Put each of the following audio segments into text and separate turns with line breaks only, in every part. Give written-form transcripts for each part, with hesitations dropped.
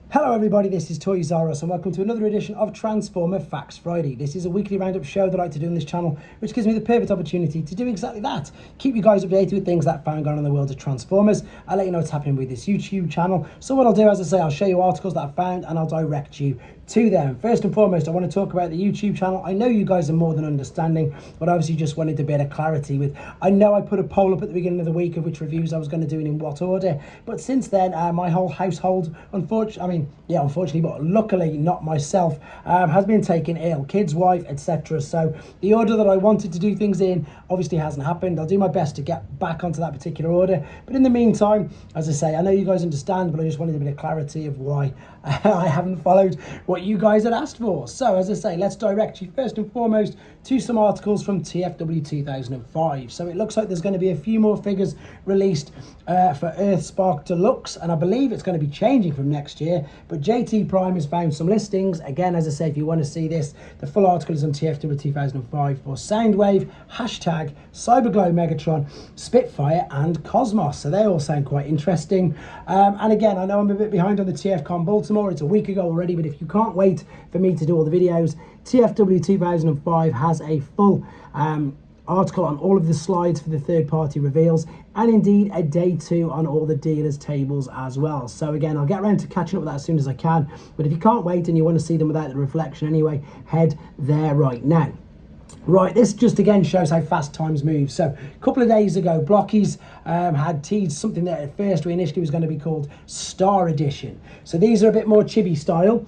Hello everybody, this is Toy Zaros and welcome to another edition of Transformer Facts Friday. This is a weekly roundup show that I like to do on this channel, which gives me the perfect opportunity to do exactly that. Keep you guys updated with things that are found going on in the world of Transformers. I'll let you know what's happening with this YouTube channel. So what I'll do, as I say, I'll show you articles that I found and I'll direct you to them. First and foremost, I want to talk about the YouTube channel. I know you guys are more than understanding, but obviously just wanted a bit of clarity with, I know I put a poll up at the beginning of the week of which reviews I was going to do and in what order, but since then my whole household, unfortunately, but luckily not myself, has been taken ill, kids, wife, etc. So the order that I wanted to do things in obviously hasn't happened. I'll do my best to get back onto that particular order, but in the meantime, as I say, I know you guys understand, but I just wanted a bit of clarity of why I haven't followed what you guys had asked for. So as I say, let's direct you first and foremost to some articles from TFW 2005. So it looks like there's going to be a few more figures released for Earthspark Deluxe, and I believe it's going to be changing from next year, but JT Prime has found some listings. Again, as I say, if you want to see this, the full article is on TFW 2005 for Soundwave, Hashtag, Cyberglow Megatron, Spitfire and Cosmos. So they all sound quite interesting. And again, I know I'm a bit behind on the TFCon Baltimore. It's a week ago already, but if you can't wait for me to do all the videos, TFW 2005 has a full article on all of the slides for the third-party reveals, and indeed a day 2 on all the dealers tables as well. So again, I'll get around to catching up with that as soon as I can, but if you can't wait and you want to see them without the reflection anyway, head there right now. Right, this just again shows how fast times move. So a couple of days ago, Blokees had teased something that at first we initially was going to be called Star Edition. So these are a bit more chibi style.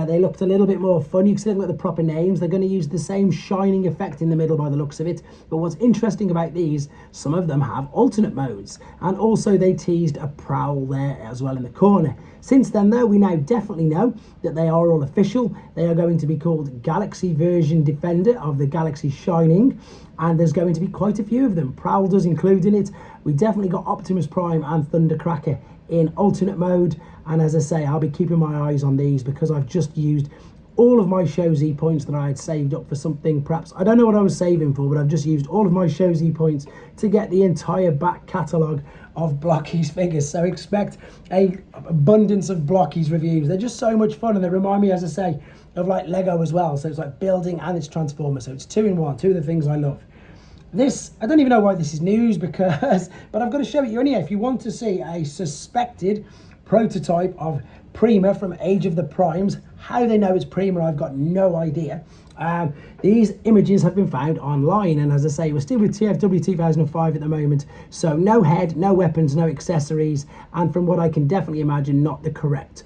They looked a little bit more fun. You can see them with the proper names. They're going to use the same shining effect in the middle by the looks of it. But what's interesting about these, some of them have alternate modes. And also they teased a prowl there as well in the corner. Since then, though, we now definitely know that they are all official. They are going to be called Galaxy Version Defender of the Galaxy Shining, and there's going to be quite a few of them. Prowl does include in it. We definitely got Optimus Prime and Thundercracker in alternate mode, and as I say, I'll be keeping my eyes on these because I've just used all of my show Z points that I had saved up for something, perhaps, I don't know what I was saving for, but I've just used all of my show Z points to get the entire back catalogue of Blokees figures. So expect a abundance of Blokees reviews. They're just so much fun, and they remind me, as I say, of like Lego as well. So it's like building and it's Transformer. So it's 2 in 1, 2 of the things I love. This, I don't even know why this is news because, but I've got to show it you anyway. If you want to see a suspected prototype of Prima from Age of the Primes, how they know it's Prima, I've got no idea. These images have been found online, and as I say, we're still with TFW 2005 at the moment, so no head, no weapons, no accessories, and from what I can definitely imagine, not the correct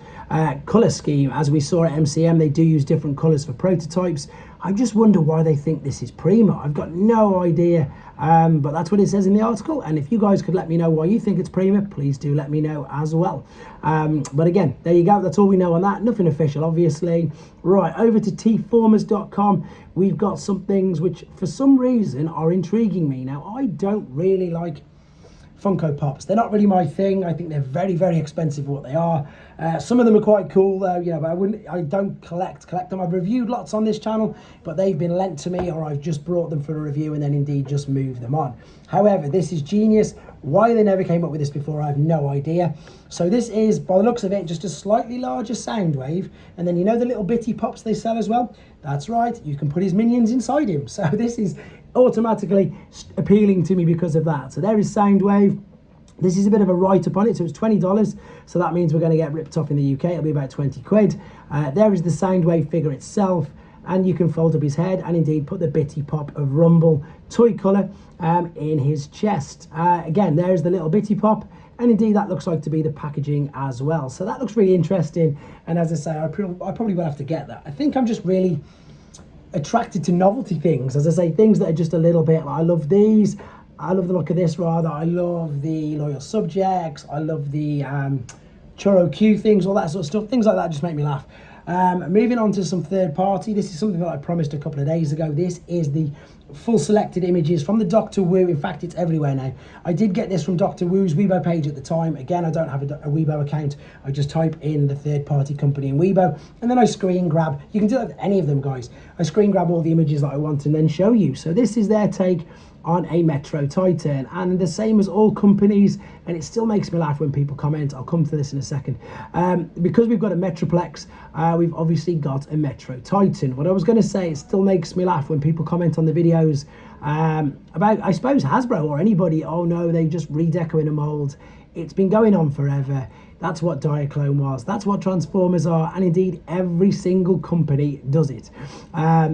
colour scheme. As we saw at MCM, they do use different colours for prototypes. I just wonder why they think this is Prima. I've got no idea, but that's what it says in the article, and if you guys could let me know why you think it's Prima, please do let me know as well. But again, there you go, that's all we know on that. Nothing official, obviously. Right, over to tformers.com. We've got some things which for some reason are intriguing me. Now, I don't really like Funko Pops. They're not really my thing. I think they're very, very expensive for what they are. Some of them are quite cool though, you know, but I don't collect them. I've reviewed lots on this channel, but they've been lent to me, or I've just brought them for a review and then indeed just moved them on. However, this is genius. Why they never came up with this before, I have no idea. So this is, by the looks of it, just a slightly larger Soundwave, and then you know the little bitty pops they sell as well? That's right, you can put his minions inside him. So this is automatically appealing to me because of that. So there is Soundwave. This is a bit of a write-up on it, so it's $20, so that means we're going to get ripped off in the UK. It'll be about 20 quid. There is the Soundwave figure itself, and you can fold up his head and indeed put the bitty pop of Rumble toy colour in his chest. Again, there's the little bitty pop, and indeed that looks like to be the packaging as well. So that looks really interesting, and as I say, I probably will have to get that. I think I'm just really attracted to novelty things, as I say, things that are just a little bit like, I love these, I love the look of this rather, I love the Loyal Subjects, I love the Churro Q things, all that sort of stuff. Things like that just make me laugh. Moving on to some third party, this is something that I promised a couple of days ago. This is the full selected images from the Dr. Wu. In fact, it's everywhere now. I did get this from Dr. Wu's Weibo page at the time. Again, I don't have a Weibo account. I just type in the third-party company in Weibo, and then I screen grab. You can do that with any of them, guys. I screen grab all the images that I want and then show you. So this is their take on a Metro Titan, and the same as all companies, and it still makes me laugh when people comment. I'll come to this in a second. Because we've got a Metroplex, we've obviously got a Metro Titan. What I was going to say, it still makes me laugh when people comment on the videos about, I suppose, Hasbro or anybody. Oh no, they just redecoing a mold. It's been going on forever. That's what Diaclone was. That's what Transformers are. And indeed, every single company does it.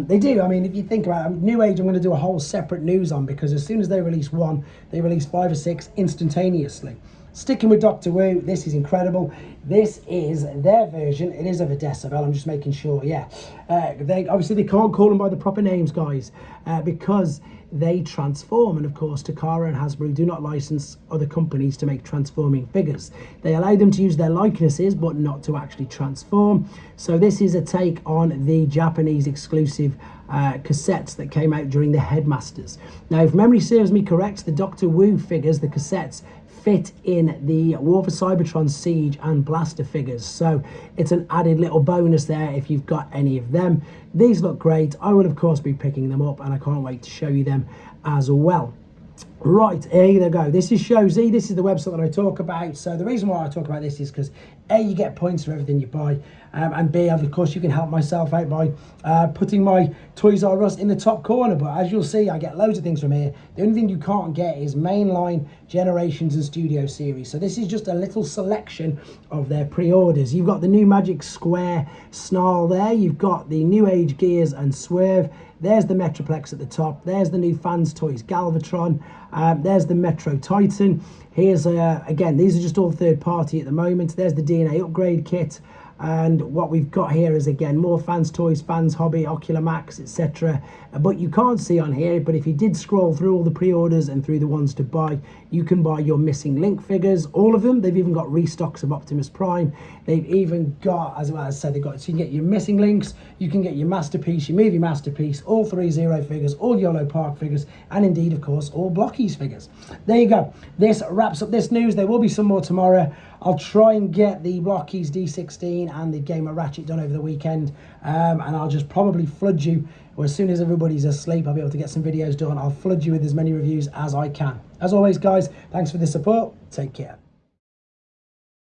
They do. I mean, if you think about it, New Age, I'm going to do a whole separate news on, because as soon as they release one, they release 5 or 6 instantaneously. Sticking with Dr. Wu, this is incredible. This is their version. It is of a decibel. I'm just making sure, yeah. They can't call them by the proper names, guys, because they transform. And of course, Takara and Hasbro do not license other companies to make transforming figures. They allow them to use their likenesses, but not to actually transform. So this is a take on the Japanese exclusive cassettes that came out during the Headmasters. Now, if memory serves me correct, the Dr. Wu figures, the cassettes, fit in the War for Cybertron Siege and Blaster figures, so it's an added little bonus there if you've got any of them. These look great. I will of course be picking them up, and I can't wait to show you them as well. Right, here they go. This is ShowZ. This is the website that I talk about. So the reason why I talk about this is because A, you get points for everything you buy, and B, of course, you can help myself out by putting my Toys R Us in the top corner. But as you'll see, I get loads of things from here. The only thing you can't get is mainline Generations and Studio Series. So this is just a little selection of their pre-orders. You've got the new Magic Square Snarl there. You've got the New Age Gears and Swerve. There's the Metroplex at the top. There's the new Fans Toys Galvatron. There's the Metro Titan. Here's, again, these are just all third party at the moment. There's the DNA upgrade kit. And what we've got here is, again, more Fans Toys, Fans Hobby, Ocular Max, etc. But you can't see on here, but if you did scroll through all the pre-orders and through the ones to buy, you can buy your Missing Link figures, all of them. They've even got restocks of Optimus Prime. They've even got, as well as I said, they've got, so you can get your Missing Links, you can get your Masterpiece, your Movie Masterpiece, all 3 Zero figures, all YOLO Park figures, and indeed, of course, all Blokees figures. There you go. This wraps up this news. There will be some more tomorrow. I'll try and get the Blokees D16 and the Gamer Ratchet done over the weekend, and I'll just probably flood you, or as soon as everybody's asleep, I'll be able to get some videos done. I'll flood you with as many reviews as I can. As always, guys, thanks for the support. Take care.